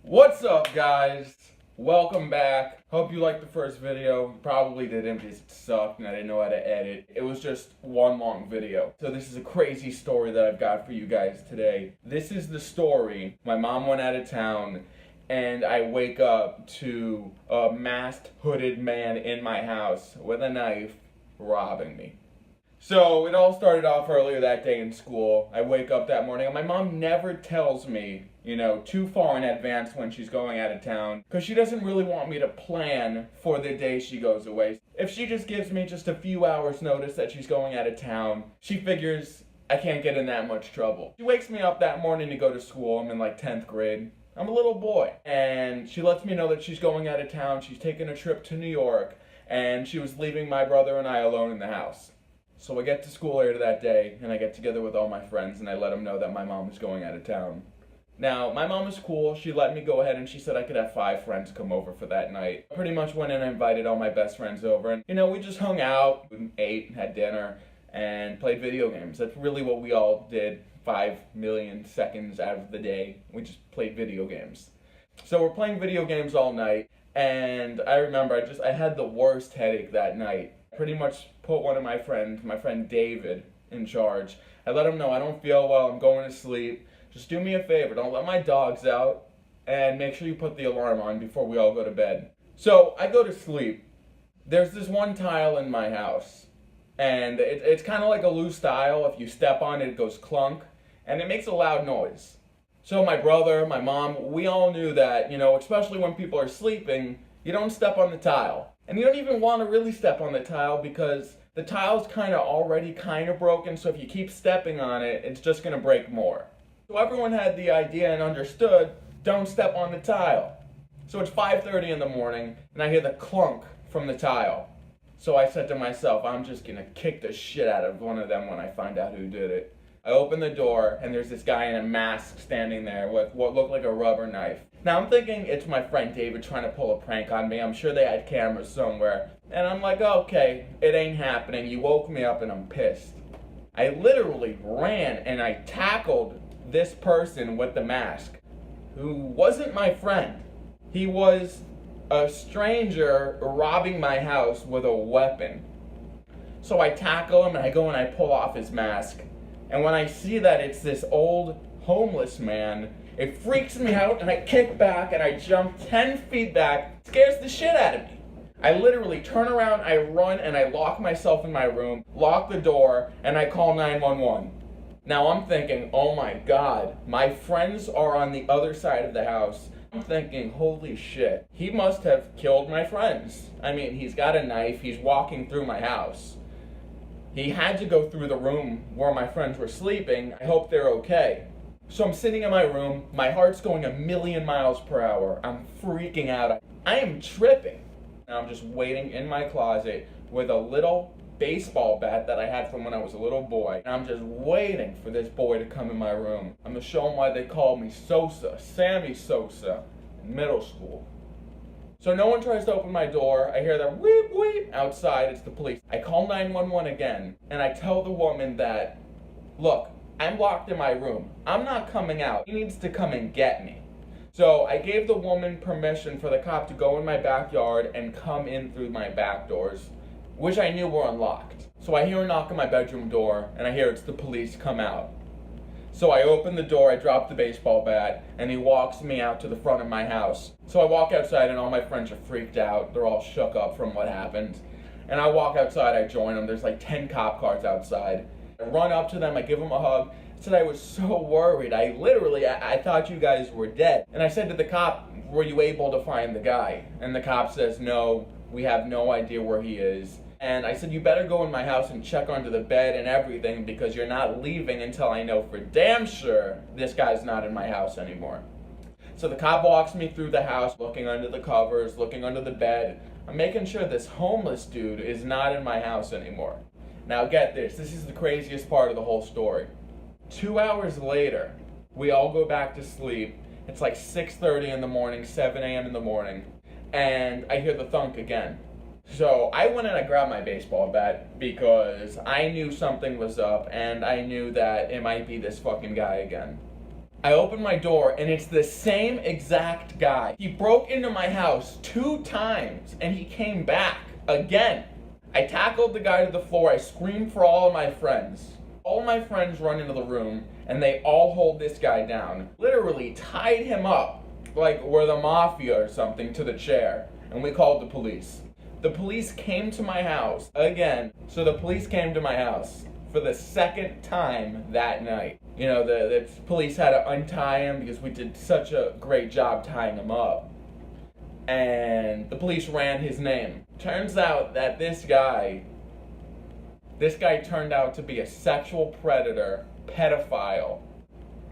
What's up, guys? Welcome back. Hope you liked the first video. Probably didn't because it sucked and I didn't know how to edit. It was just one long video. So this is a crazy story that I've got for you guys today. This is the story. My mom went out of town and I wake up to a masked, hooded man in my house with a knife robbing me. So it all started off earlier that day in school. I wake up that morning and my mom never tells me, too far in advance when she's going out of town, because she doesn't really want me to plan for the day she goes away. If she just gives me just a few hours notice that she's going out of town, she figures I can't get in that much trouble. She wakes me up that morning to go to school. I'm in 10th grade. I'm a little boy. And she lets me know that she's going out of town. She's taking a trip to New York. And she was leaving my brother and I alone in the house. So I get to school later that day, and I get together with all my friends, and I let them know that my mom was going out of town. Now, my mom was cool. She let me go ahead, and she said I could have 5 friends come over for that night. I pretty much went in and invited all my best friends over, and, we just hung out, ate, had dinner, and played video games. That's really what we all did 5 million seconds out of the day. We just played video games. So we're playing video games all night, and I remember I had the worst headache that night. Pretty much put one of my friend David, in charge. I let him know I don't feel well, I'm going to sleep. Just do me a favor, don't let my dogs out, and make sure you put the alarm on before we all go to bed. So I go to sleep. There's this one tile in my house, and it's kind of like a loose tile. If you step on it, it goes clunk, and it makes a loud noise. So my brother, my mom, we all knew that, especially when people are sleeping, you don't step on the tile. And you don't even want to really step on the tile because the tile's already broken, so if you keep stepping on it, it's just going to break more. So everyone had the idea and understood, don't step on the tile. So it's 5:30 in the morning, and I hear the clunk from the tile. So I said to myself, I'm just going to kick the shit out of one of them when I find out who did it. I open the door, and there's this guy in a mask standing there with what looked like a rubber knife. Now I'm thinking it's my friend David trying to pull a prank on me. I'm sure they had cameras somewhere. And I'm like, okay, it ain't happening. You woke me up and I'm pissed. I literally ran and I tackled this person with the mask, who wasn't my friend. He was a stranger robbing my house with a weapon. So I tackle him and I go and I pull off his mask. And when I see that it's this old homeless man, it freaks me out and I kick back and I jump 10 feet back. It scares the shit out of me. I literally turn around, I run, and I lock myself in my room, lock the door, and I call 911. Now I'm thinking, oh my God, my friends are on the other side of the house. I'm thinking, holy shit, he must have killed my friends. I mean, he's got a knife, he's walking through my house. He had to go through the room where my friends were sleeping. I hope they're okay. So I'm sitting in my room, my heart's going 1,000,000 miles per hour. I'm freaking out. I am tripping. And I'm just waiting in my closet with a little baseball bat that I had from when I was a little boy. And I'm just waiting for this boy to come in my room. I'm gonna show him why they called me Sosa, Sammy Sosa, in middle school. So no one tries to open my door. I hear that weep weep outside. It's the police. I call 911 again, and I tell the woman that, look, I'm locked in my room. I'm not coming out. He needs to come and get me. So I gave the woman permission for the cop to go in my backyard and come in through my back doors, which I knew were unlocked. So I hear a knock on my bedroom door, and I hear it's the police, come out. So I open the door, I drop the baseball bat, and he walks me out to the front of my house. So I walk outside, and all my friends are freaked out. They're all shook up from what happened. And I walk outside, I join them. There's 10 cop cars outside. I run up to them, I give them a hug. I said I was so worried. I thought you guys were dead. And I said to the cop, were you able to find the guy? And the cop says, no, we have no idea where he is. And I said, you better go in my house and check under the bed and everything because you're not leaving until I know for damn sure this guy's not in my house anymore. So the cop walks me through the house, looking under the covers, looking under the bed. I'm making sure this homeless dude is not in my house anymore. Now get this is the craziest part of the whole story. 2 hours later, we all go back to sleep. It's 6:30 in the morning, 7 a.m. in the morning, and I hear the thunk again. So I went and I grabbed my baseball bat because I knew something was up and I knew that it might be this fucking guy again. I open my door and it's the same exact guy. He broke into my house 2 times and he came back again. I tackled the guy to the floor. I screamed for all of my friends. All my friends run into the room and they all hold this guy down. Literally tied him up like we're the mafia or something to the chair. And we called the police. The police came to my house again. So the police came to my house for the 2nd time that night. You know, the police had to untie him because we did such a great job tying him up. And the police ran his name. Turns out that this guy turned out to be a sexual predator, pedophile.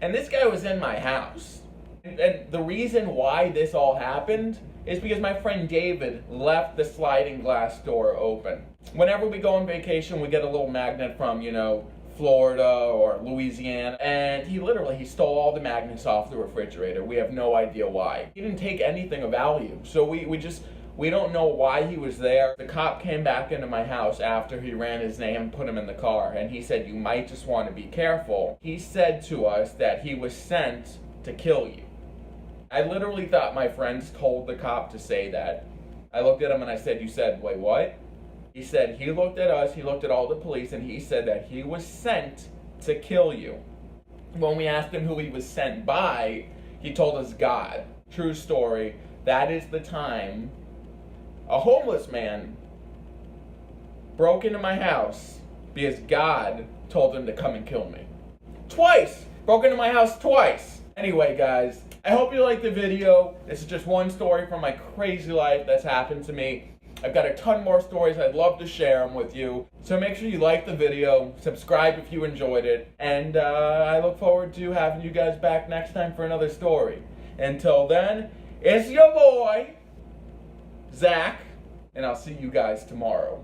And this guy was in my house. And the reason why this all happened is because my friend David left the sliding glass door open. Whenever we go on vacation, we get a little magnet from, Florida or Louisiana, and he stole all the magnets off the refrigerator. We have no idea why. He didn't take anything of value, so we don't know why he was there. The cop came back into my house after he ran his name and put him in the car, and he said, "You might just want to be careful." He said to us that he was sent to kill you. I literally thought my friends told the cop to say that. I looked at him and I said, "You said, wait, what?" He said he looked at us, he looked at all the police, and he said that he was sent to kill you. When we asked him who he was sent by, he told us God. True story. That is the time a homeless man broke into my house because God told him to come and kill me. Twice! Broke into my house twice! Anyway, guys, I hope you liked the video. This is just one story from my crazy life that's happened to me. I've got a ton more stories. I'd love to share them with you. So make sure you like the video, subscribe if you enjoyed it, and I look forward to having you guys back next time for another story. Until then, it's your boy, Zach, and I'll see you guys tomorrow.